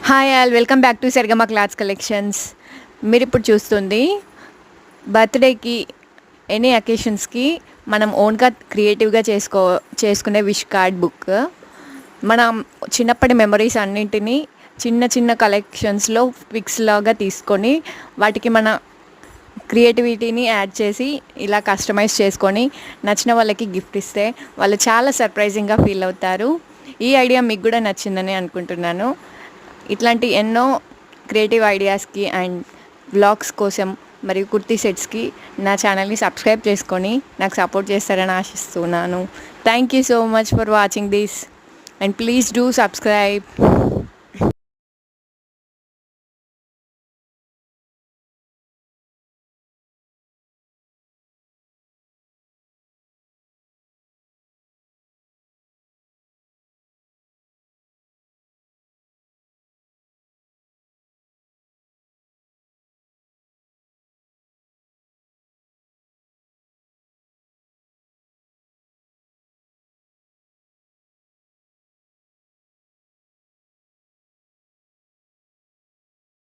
Hi all welcome back to Sarigama clothes collections. మీరు ఇప్పుడు చూస్తుంది బర్త్డేకి ఎనీ అకేషన్స్కి మనం ఓన్గా క్రియేటివ్గా చేసుకునే విష్ కార్డ్ బుక్. మనం చిన్నప్పటి మెమరీస్ అన్నింటినీ చిన్న చిన్న కలెక్షన్స్లో పిక్స్ లాగా తీసుకొని వాటికి మన క్రియేటివిటీని యాడ్ చేసి ఇలా కస్టమైజ్ చేసుకొని నచ్చిన వాళ్ళకి గిఫ్ట్ ఇస్తే వాళ్ళు చాలా సర్ప్రైజింగ్గా ఫీల్ అవుతారు. ఈ ఐడియా మీకు కూడా నచ్చిందని అనుకుంటున్నాను. ఇట్లాంటి ఎన్నో క్రియేటివ్ ఐడియాస్కి అండ్ వ్లాగ్స్ కోసం మరియు కుర్తీ సెట్స్కి నా ఛానల్ని సబ్స్క్రైబ్ చేసుకొని నాకు సపోర్ట్ చేస్తారని ఆశిస్తున్నాను. Thank you so much for watching this and please do subscribe.